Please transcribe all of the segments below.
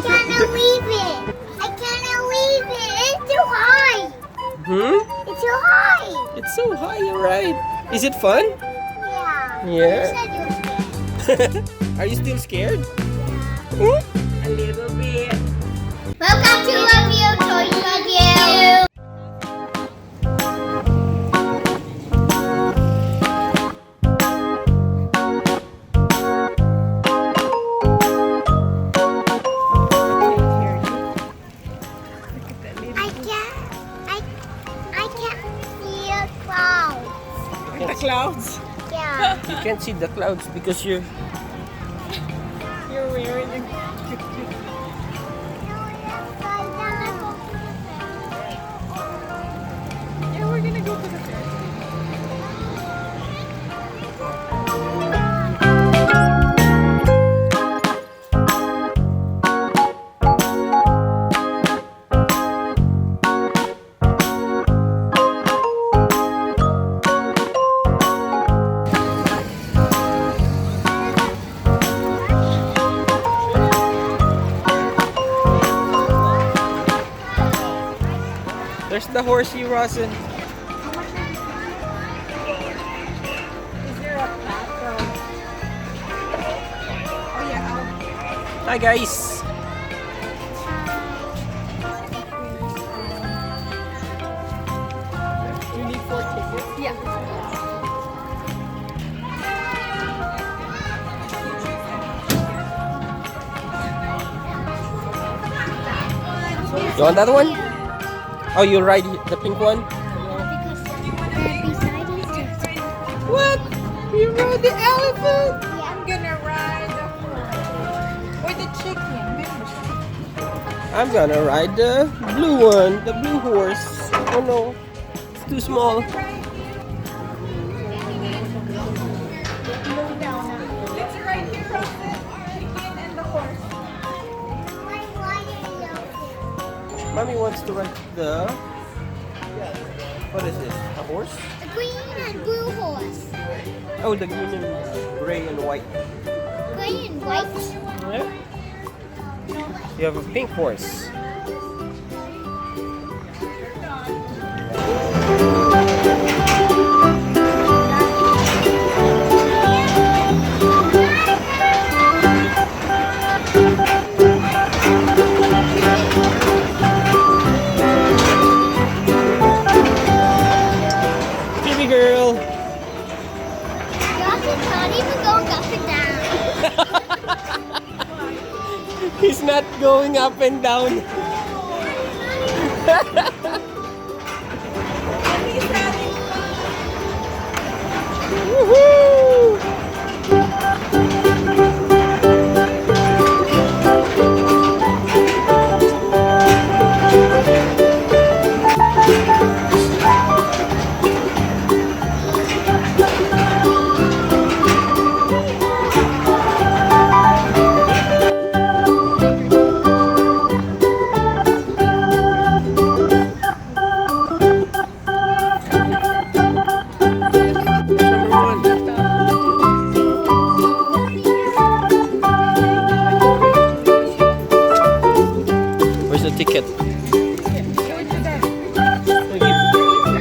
cannot leave it. I cannot leave it. It's too high. It's too high. It's so high, you're right. Is it fun? Yeah. Yeah. You said you were scared. Are you still scared? A little bit. Welcome to Love You, Toy Review. The clouds. Yeah. You can't see the clouds because you're wearing a... Yeah, we're gonna go to the fair. There's the horsey, Rawson. Is there a platform? Oh yeah. Hi guys. You need 4 tickets? Yeah. You want that one? Oh, you ride the pink one? What? You ride the elephant? I'm gonna ride the horse. Or the chicken. I'm gonna ride the blue one, the blue horse. Oh no, it's too small. It's right here, Rosen. Chicken and the horse. Mommy wants to ride the... What is this? A horse? The green and blue horse. Oh, the green and gray and white. Green and white. Yeah. You have a pink horse. Phoebe girl. Rosson's not even going up and down. He's not going up and down. Woohoo! Where's the ticket?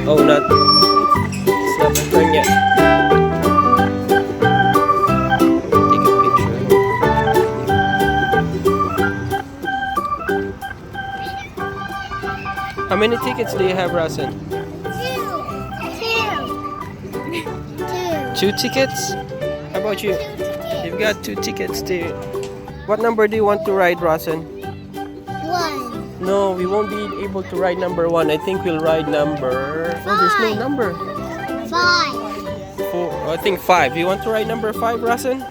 Oh, not. It's not my turn yet. Take a picture. How many tickets do you have, Rawson? Two. 2 tickets? How about you? You've got 2 tickets too. What number do you want to ride, Rawson? 1. No, we won't be able to ride number 1. I think we'll ride number... Oh, there's no number. 5. 4. Oh, I think 5. You want to ride number 5, Rawson?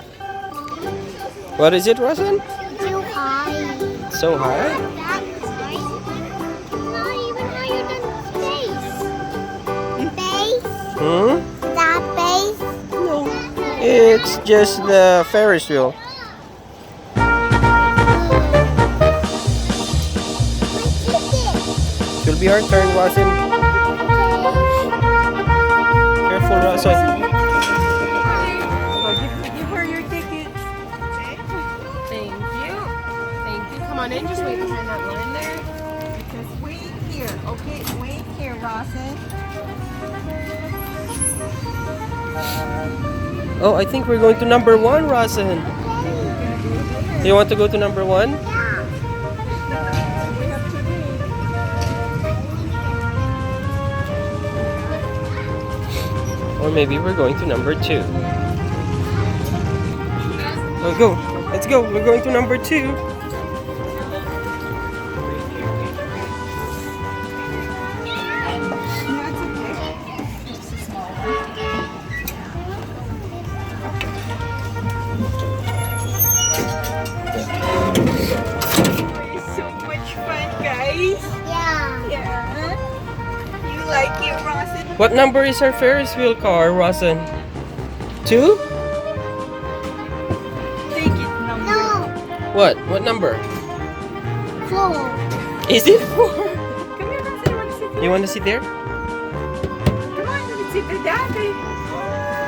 What is it, Rawson? Too high. So high? That's high. Not even higher than space. Space? That base? No. It's just the Ferris wheel. It will be our turn, Rawson. Careful, Rawson. Give her your tickets. Thank you. Thank you. Come on in. Oh, I think we're going to number 1, Rawson. Do you want to go to number 1? Yeah. Or maybe we're going to number 2. Oh, go. Let's go. We're going to number 2. So much fun, guys. Yeah. Yeah. You like it, Rawson? What number is our Ferris wheel car, Rawson? 2? Take it, number. No. What? What number? 4. Is it 4? Come here, Rawson. You You want to sit there? want to sit there? Come on, let's sit there, Daddy.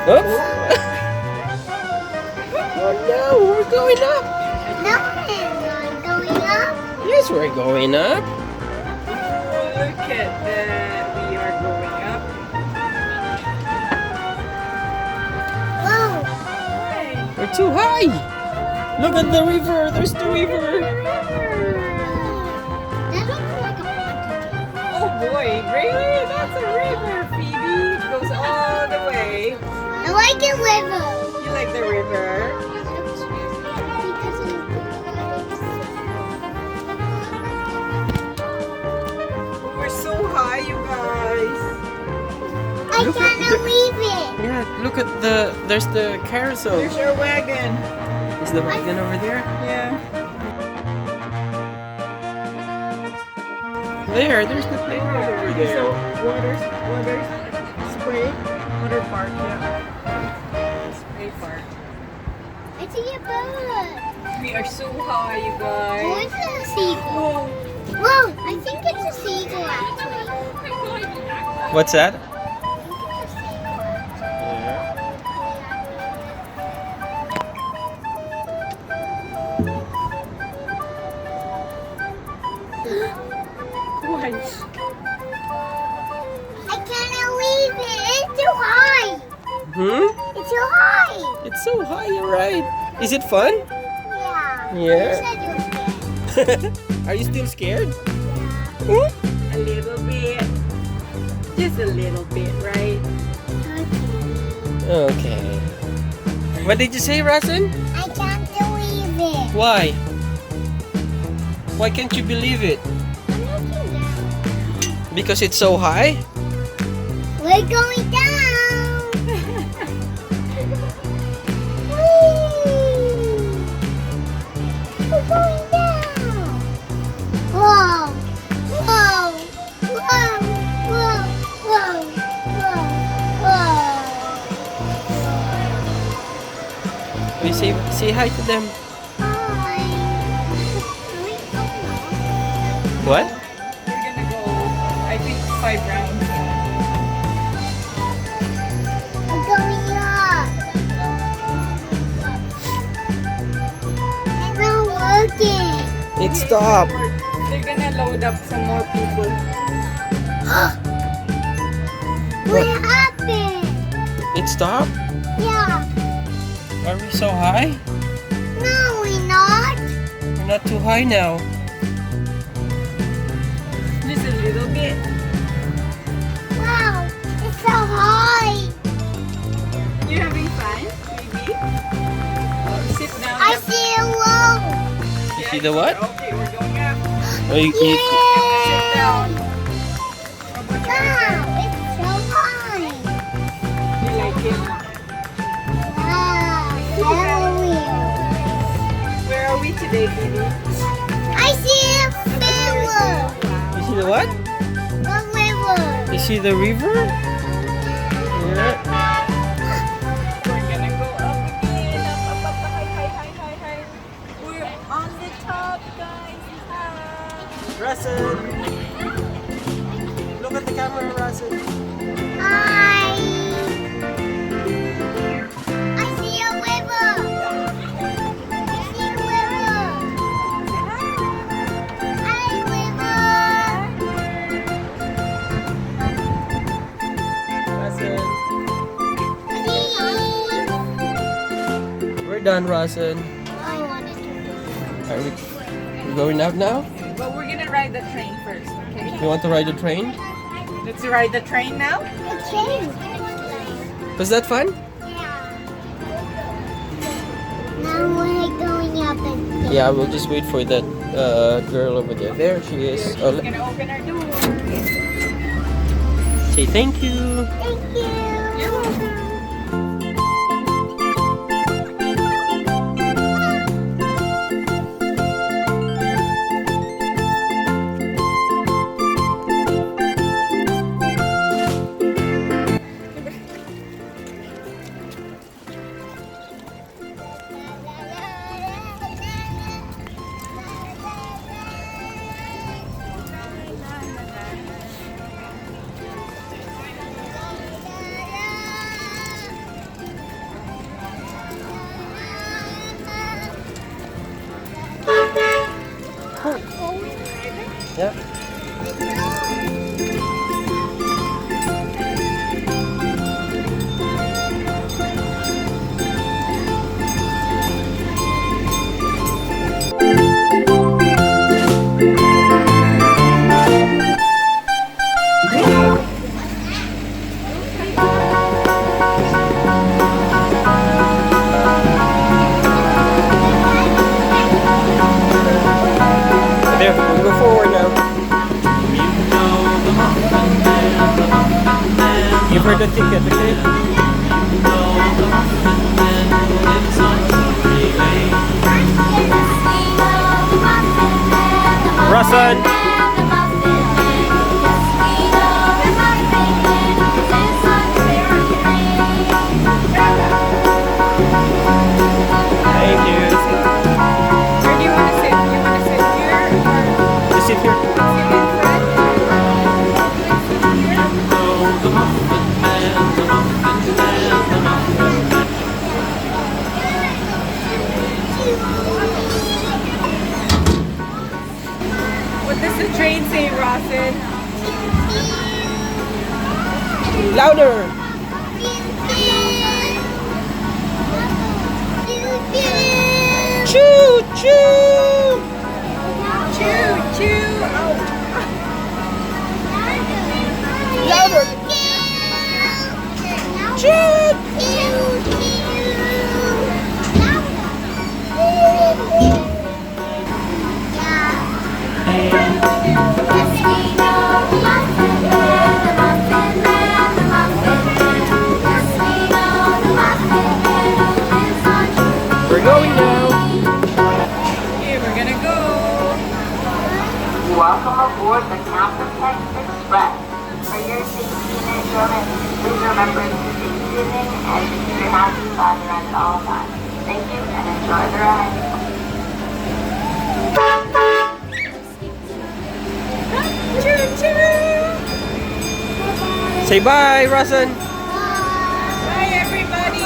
Oops. Oh no, we're going up. No, it's not going up. Yes, we're going up. Look at that. We are going up. Whoa. Hey. We're too high. Look at the river. There's the river. That looks like a pond. Oh boy, really? That's a river, Phoebe. It goes all the way. I like a river. You like the river? We're so high, you guys. I can't believe it. Yeah, look at there's the carousel. There's your wagon. Is the wagon over there? Yeah. There's the playground over So, there. water spray, water park, yeah. Spray park. I see a bird. We are so high, you guys. What's a seagull? Whoa, I think it's a seagull actually. What's that? Why? I can't believe it. It's too high. It's too high. It's so high, you're right. Is it fun? Yeah. Yeah. You said you were Are you still scared? scared. A little bit. Just a little bit, right? Okay. What did you say, Rawson? I can't believe it. Why? Why can't you believe it? I'm looking down. Because it's so high? We're going down. Whee! We're going down. Whoa. Whoa. Whoa. Whoa. Whoa. Whoa. We say hi to them. Hi. What? We're gonna go, I think, 5 rounds. We're going up. It's not working. It stopped. They're gonna load up some more people. What happened? It stopped? Yeah. Are we so high? No, we're not. We're not too high now. Just a little bit. Wow, it's so high. You having fun, baby? Sit down. I see a wall. You see the what? Okay, we're going up. Oh, you, Yay! Sit down. Wow, it's so high. You like it? Wow, very. Where are we today, baby? I see a river. you see the what? A river. You see the river? Yeah. We're gonna go up again. Up, high. We're on the top, guys. Hi. Russell! Look at the camera, Russell. Hi. I see a river. I see a river. Hi, river. done, Rawson. I wanted to. Are we going out now? Well, we're gonna ride the train first, okay? You want to ride the train? Let's ride the train now. Okay. Was that fun? Now we're going up and Yeah, we'll just wait for that girl over there. There she is. Oh, We're gonna open our door. say thank you. thank you. You're welcome. Yeah. There, we'll go forward now. Give her the ticket, okay? Rawson! Thank you. Where do you want to sit? You want to sit here or Just sit here. sit in front? What does the train say, Rawson? Louder! Choo choo! Choo choo! Oh. Louder! We're going now. Okay, we're gonna go. Welcome aboard the Countertext Express. For your safety and enjoyment, please remember to stay soothing and to keep your hands inside your at all times. Thank you and enjoy the ride. Choo choo! Say bye, Rawson. Bye, everybody.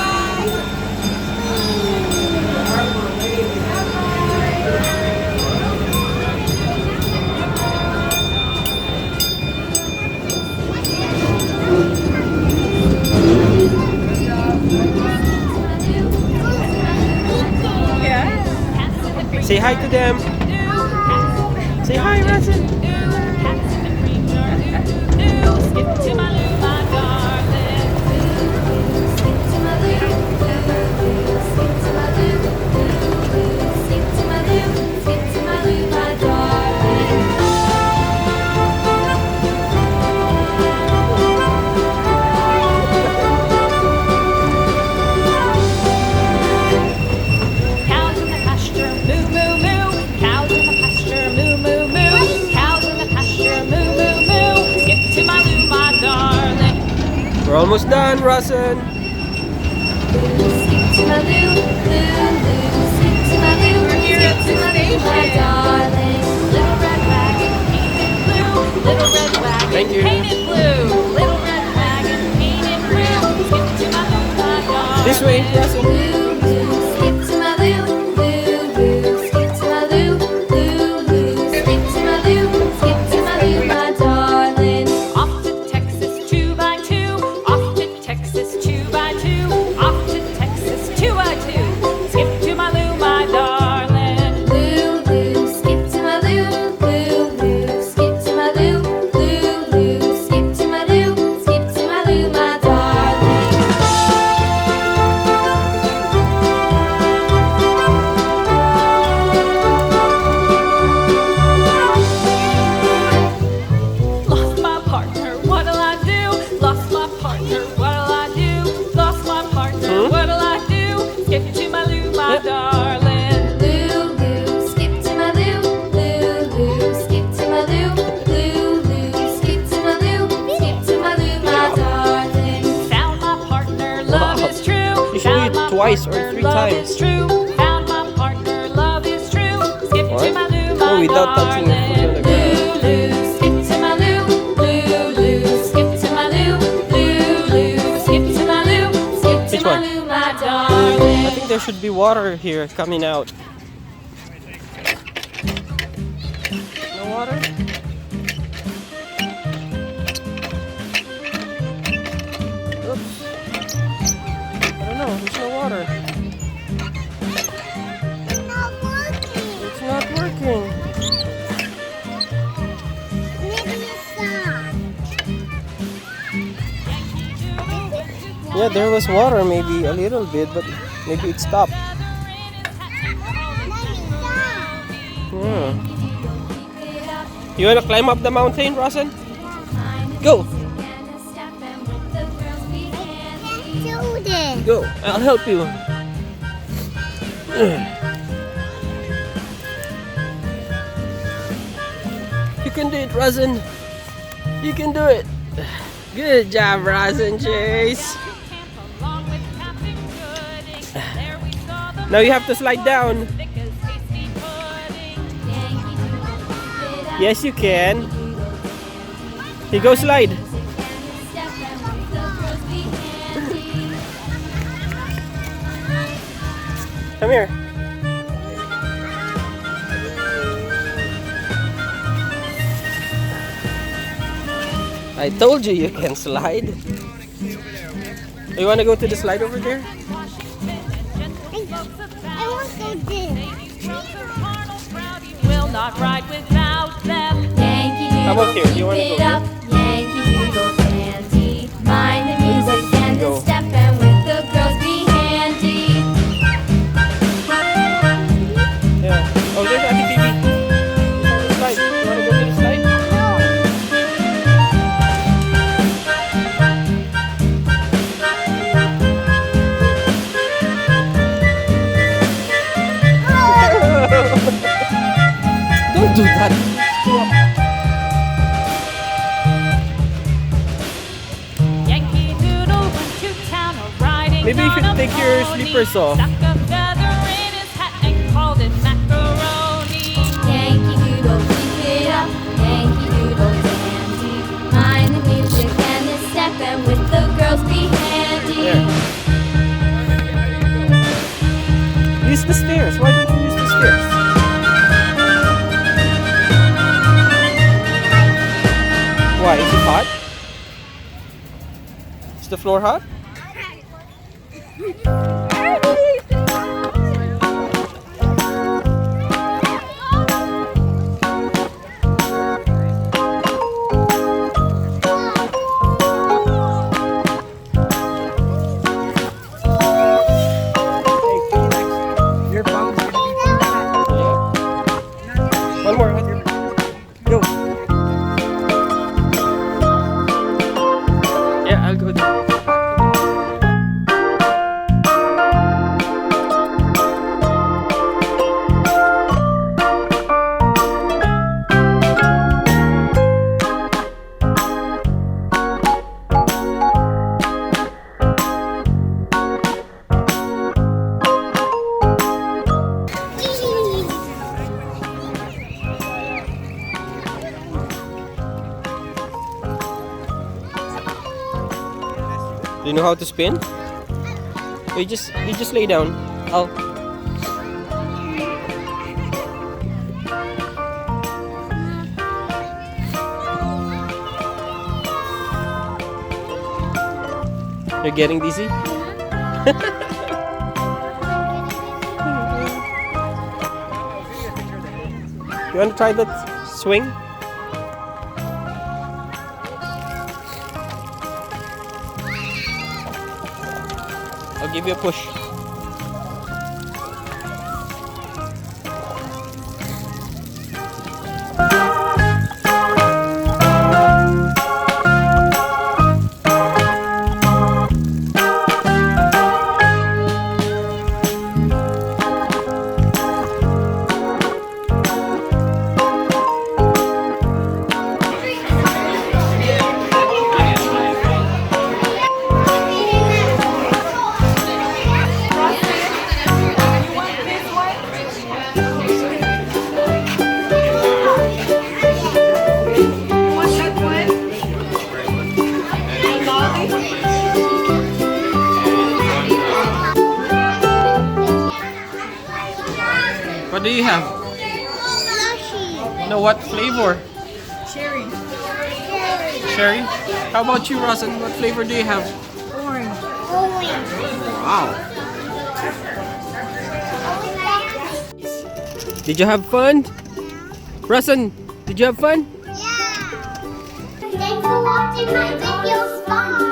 Yeah. Say hi to them. Say hi, Rawson. Cows in the pasture, moo moo moo. Cows in the pasture, moo moo moo. Cows in the pasture, moo moo moo. Skip to my loo, my darling. We're almost done, Rawson. Skip to my loo, loo loo. Skip to my loo, We're here skip at to the my loo, my station. darling. Little red wagon, painted blue. Little red wagon, Thank you. painted blue. Little red wagon, painted blue. Skip to my loo, my darling. This way, Rawson. Loo loo, skip to my loo, loo loo. Skip to my loo, loo loo. Skip to my loo, skip to my loo, my darling. Off to Texas 2x2. Off to Texas 2x2. Off to Texas 2x2. Skip partner, what'll I do? Lost my partner, what'll I do? Skip to my Lou, my darling. Lou, skip to my Lou, Lou, skip to my Lou, Lou, skip to my Lou, skip to my Lou, my darling. Found my partner, love is true. You should Found do my it twice or partner, 3 love times. is true. Found my partner, love is true. Skip to What? my Lou, No, my without touching your foot on the ground. Lou, skip to my Lou, skip to my Lou, skip to my Lou, skip to Which my one? Lou, my darling. I think there should be water here coming out. No water? Oops. I don't know, there's no water. It's not working. It's not working. Maybe it's not. Yeah, there was water maybe a little bit, but maybe it stopped. Maybe it's not. Yeah. You wanna climb up the mountain, Rawson? Go! Can't do this. Go! I'll help you. You can do it, Rawson. You can do it. Good job, Rawson Chase. Now you have to slide down. Yes, you can. Here, go slide. Come here. I told you can slide. You want to go to the slide over there? I want to do this. Will not ride without them. Yankee How about here? You want to go it here? up, Yankee Doodle dandy. Mind the music and Go. the step, and with the girls be handy. Yeah. Oh, there's Auntie Phoebe. Slide. You want to go to the slide? Don't do that. Yankee Doodle went to town a riding. Maybe you should on a take your pony. slippers off. Stuck a feather in his hat and called it macaroni. Yankee Doodle, keep it up. Yankee Doodle dandy. Mind the music and the step, and with the girls be handy. There. Use the stairs. Why don't you use the stairs? Why? Is it hot? Is the floor hot? Your bum's gonna be Yeah. One more. Go. Yeah, I'll go there. Do you know how to spin? You just lay down. I'll. You're getting dizzy? You want to try that swing? I'll give you a push. you have? Slushy. No, what flavor? Cherry. Cherry? How about you, Rawson? What flavor do you have? Orange. Orange. Wow. Did you have fun? Rawson, did you have fun? Yeah. Thanks for watching my videos. Bye.